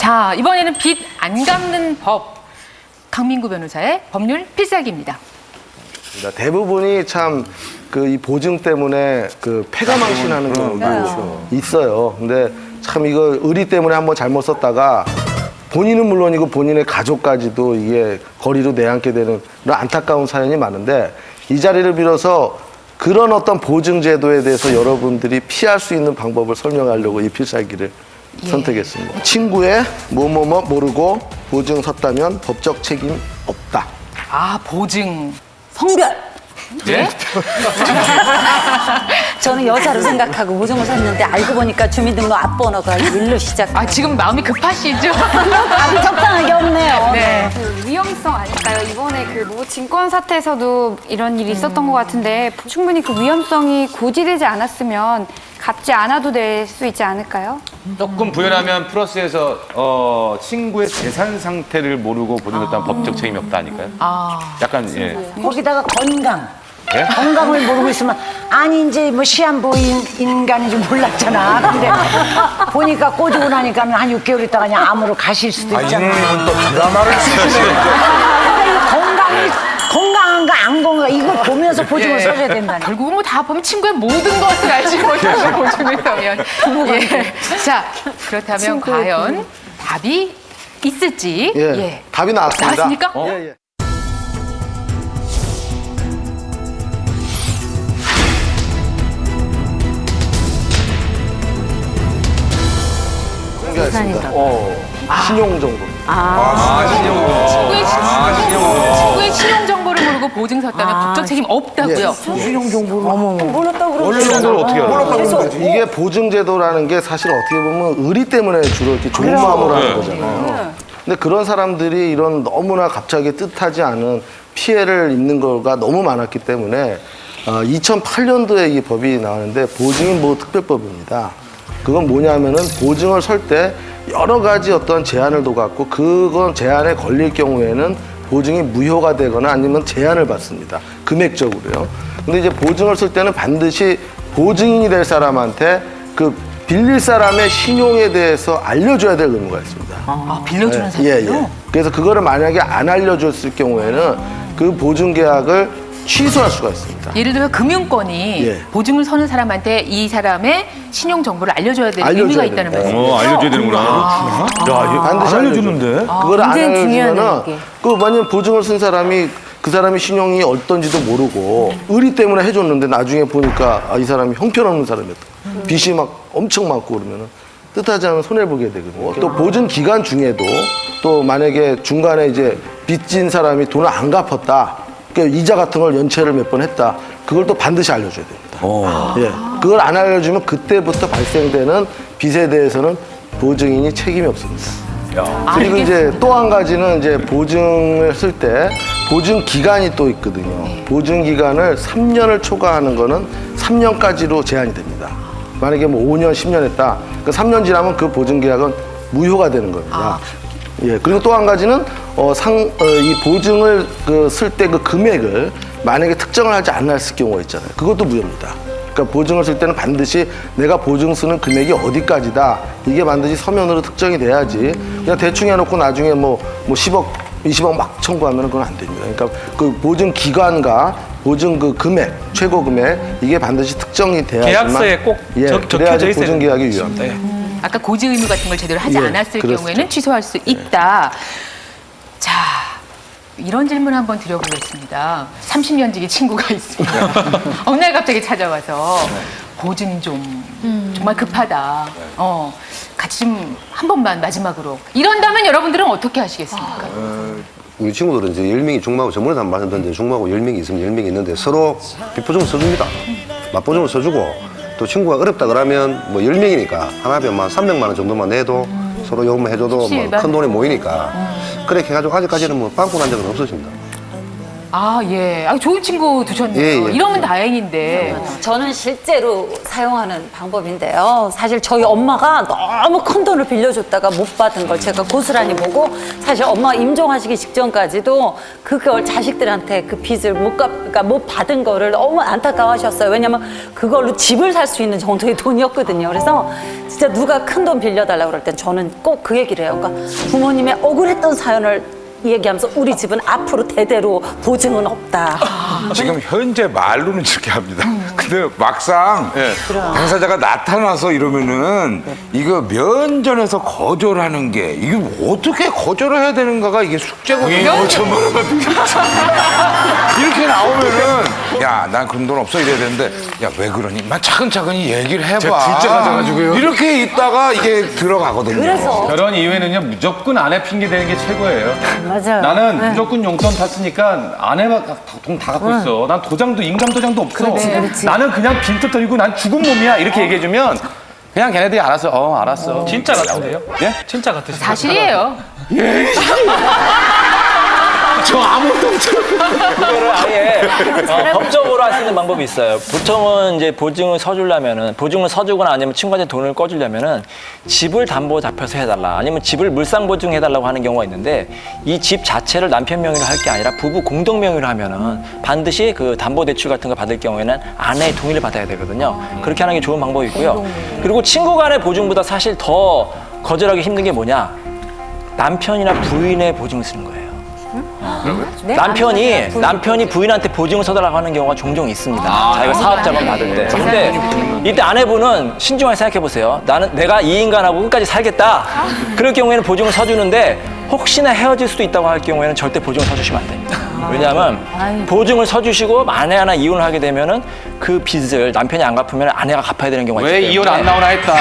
자, 이번에는 빚 안 갚는 법. 강민구 변호사의 법률 필살기입니다. 대부분이 참 그 이 보증 때문에 그 패가망신하는 경우도 있어요. 근데 참 이거 의리 때문에 한번 잘못 썼다가 본인은 물론이고 본인의 가족까지도 이게 거리로 내앉게 되는 그런 안타까운 사연이 많은데 이 자리를 빌어서 그런 어떤 보증 제도에 대해서 여러분들이 피할 수 있는 방법을 설명하려고 이 필살기를 선택했습니다. 친구의 뭐뭐뭐 모르고 보증 섰다면 법적 책임 없다. 아, 보증. 성별. 네? 저는 여자로 생각하고 보증을 샀는데 알고 보니까 주민등록 앞번호가 일로 시작. 아, 지금 마음이 급하시죠? 답이 적당하게 없네요. 네. 그 위험성 아닐까요? 이번에 그 뭐 증권 사태에서도 이런 일이 있었던 것 같은데 충분히 그 위험성이 고지되지 않았으면 갚지 않아도 될 수 있지 않을까요? 조금 부연하면 플러스에서 친구의 재산 상태를 모르고 보증했다는 법적 책임이 없다 아닐까요? 약간 예. 거기다가 건강. 예? 건강을 모르고 있으면 아니 이제 뭐 시한부인 인간인 줄 몰랐잖아. 근데 보니까 꼬지고 나니까 한 6개월 있다가 그냥 암으로 가실 수도 있잖아. 이분 또 드라마를 쓰시네. 건강한가 안 건강한가 이걸 보면서 보증을 써줘야 된다니. 결국은 뭐 다 보면 친구의 모든 것을 알지 못하고 보증을 서면. 예. 자, 그렇다면 과연 답이 있을지. 예. 답이 나왔습니다. 나왔습니까? 예, 예. 공개하겠습니다. 신용정보. 친구의 신용 정보를 모르고 보증 섰다면 법적 책임 없다고요. 원래 정도를 어떻게 알아요? 이게 보증제도라는 게 사실 어떻게 보면 의리 때문에 주로 이렇게 좋은 마음으로 하는 거잖아요. 근데 그런 사람들이 이런 너무나 갑자기 뜻하지 않은 피해를 입는 거가 너무 많았기 때문에 2008년도에 이 법이 나왔는데 보증인보호 특별법입니다. 그건 뭐냐면은 보증을 설 때 여러 가지 어떤 제한을 둬갖고 그건 제한에 걸릴 경우에는 보증이 무효가 되거나 아니면 제한을 받습니다. 금액적으로요. 근데 이제 보증을 쓸 때는 반드시 보증인이 될 사람한테 그 빌릴 사람의 신용에 대해서 알려줘야 될 의무가 있습니다. 아, 빌려주는 예, 사람이요? 예. 그래서 그거를 만약에 안 알려줬을 경우에는 그 보증 계약을 취소할 수가 있습니다. 예를 들어 금융권이 예. 보증을 서는 사람한테 이 사람의 신용 정보를 알려줘야 되는 알려줘야 의무가 됩니다. 있다는 말씀이죠. 알려줘야 되는구나. 야, 이거 반드시 알려주는데? 그걸 안 굉장히 중요하네, 알려주면은 이게. 그 만약 보증을 쓴 사람이 그 사람이 신용이 어떤지도 모르고 의리 때문에 해줬는데 나중에 보니까 이 사람이 형편없는 사람이었다. 빚이 막 엄청 많고 그러면은 뜻하지 않은 손해를 보게 되거든요. 또 보증 기간 중에도 또 만약에 중간에 이제 빚진 사람이 돈을 안 갚았다. 그러니까 이자 같은 걸 연체를 몇 번 했다. 그걸 또 반드시 알려줘야 됩니다. 예. 그걸 안 알려주면 그때부터 발생되는 빚에 대해서는 보증인이 책임이 없습니다. 그리고 이제 또 한 가지는 이제 보증을 쓸 때 보증 기간이 또 있거든요. 보증 기간을 3년을 초과하는 거는 3년까지로 제한이 됩니다. 만약에 뭐 5년, 10년 했다. 그 3년 지나면 그 보증 계약은 무효가 되는 겁니다. 예. 그리고 또 한 가지는 이 보증을 쓸 때 그 금액을 만약에 특정을 하지 않았을 경우가 있잖아요. 그것도 무효입니다. 그러니까 보증을 쓸 때는 반드시 내가 보증 쓰는 금액이 어디까지다. 이게 반드시 서면으로 특정이 돼야지. 그냥 대충 해놓고 나중에 뭐 10억, 20억 막 청구하면 그건 안 됩니다. 그러니까 그 보증 기간과 보증 그 금액, 최고 금액 이게 반드시 특정이 돼야지만 계약서에 꼭 적혀져 그래야지 있어야 보증 계약이 됩니다. 유효합니다. 아까 고지 의무 같은 걸 제대로 하지 예, 않았을 그렇죠. 경우에는 취소할 수 있다. 자, 이런 질문 한번 드려보겠습니다. 30년 지기 친구가 있습니다. 어느 날 갑자기 찾아와서 보증 좀 정말 급하다. 같이 좀 한 번만 마지막으로. 이런다면 여러분들은 어떻게 하시겠습니까? 우리 친구들은 이제 10명이 중마고 저번에도 한번 말씀드렸는데 중마고 10명이 있으면 10명이 있는데 서로 빚보증을 써줍니다. 맞보증을 써주고 또 친구가 어렵다 그러면 뭐 10명이니까 하나에 만 300만 원 정도만 내도 서로 요금만 해줘도 뭐 큰 돈이 모이니까 그렇게 해가지고 아직까지는 뭐 빵꾸 난 적은 없었습니다. 아, 예. 아, 좋은 친구 두셨네요. 예, 예. 이러면 다행인데. 저는 실제로 사용하는 방법인데요. 사실 저희 엄마가 너무 큰 돈을 빌려줬다가 못 받은 걸 제가 고스란히 보고 사실 엄마 임종하시기 직전까지도 그걸 자식들한테 그 빚을 그러니까 못 받은 거를 너무 안타까워하셨어요. 왜냐면 그걸로 집을 살 수 있는 정도의 돈이었거든요. 그래서 진짜 누가 큰 돈 빌려달라고 그럴 땐 저는 꼭 그 얘기를 해요. 그러니까 부모님의 억울했던 사연을 얘기하면서 우리 집은 앞으로 대대로 보증은 없다. 지금 현재 말로는 이렇게 합니다. 근데 막상 당사자가 나타나서 이러면은 이거 면전에서 거절하는 게 이게 어떻게 거절을 해야 되는가가 이게 숙제거든요. 이렇게 나오면은 야, 난 그런 돈 없어 이래야 되는데 야, 왜 그러니? 만 차근차근히 얘기를 해봐. 둘째 가져가지고요. 이렇게 있다가 이게 들어가거든요. 그래서 결혼 이후에는요 무조건 아내 핑계 대는 게 최고예요. 맞아요. 나는 무조건 용돈 탔으니까 아내가 돈 다 갖고 있어. 난 도장도 인감 도장도 없어. 나는 그냥 빈털터리고 난 죽은 몸이야. 이렇게 얘기해주면 그냥 걔네들이 알아서 알았어. 진짜 같은데요? 예? 진짜 같으시죠? 사실이에요. 저 아무것도 없죠. 그거를 아예 법적으로 할 수 있는 방법이 있어요. 보통은 이제 보증을 서주려면은 보증을 서주거나 아니면 친구한테 돈을 꺼주려면은 집을 담보 잡혀서 해달라 아니면 집을 물상 보증해달라고 하는 경우가 있는데 이 집 자체를 남편 명의로 할 게 아니라 부부 공동 명의로 하면은 반드시 그 담보 대출 같은 거 받을 경우에는 아내의 동의를 받아야 되거든요. 그렇게 하는 게 좋은 방법이고요. 그리고 친구 간의 보증보다 사실 더 거절하기 힘든 게 뭐냐? 남편이나 부인의 보증을 쓰는 거예요. 남편이 부인한테 보증을 서달라고 하는 경우가 종종 있습니다. 자기가 사업자만 받을 때. 근데 이때 아내분은 신중하게 생각해 보세요. 내가 이 인간하고 끝까지 살겠다. 그럴 경우에는 보증을 서주는데 혹시나 헤어질 수도 있다고 할 경우에는 절대 보증을 서주시면 안 됩니다. 왜냐하면 보증을 서주시고 만에 하나 이혼을 하게 되면은 그 빚을 남편이 안 갚으면 아내가 갚아야 되는 경우가 있기 왜 때문에. 이혼 안 나오나 했다.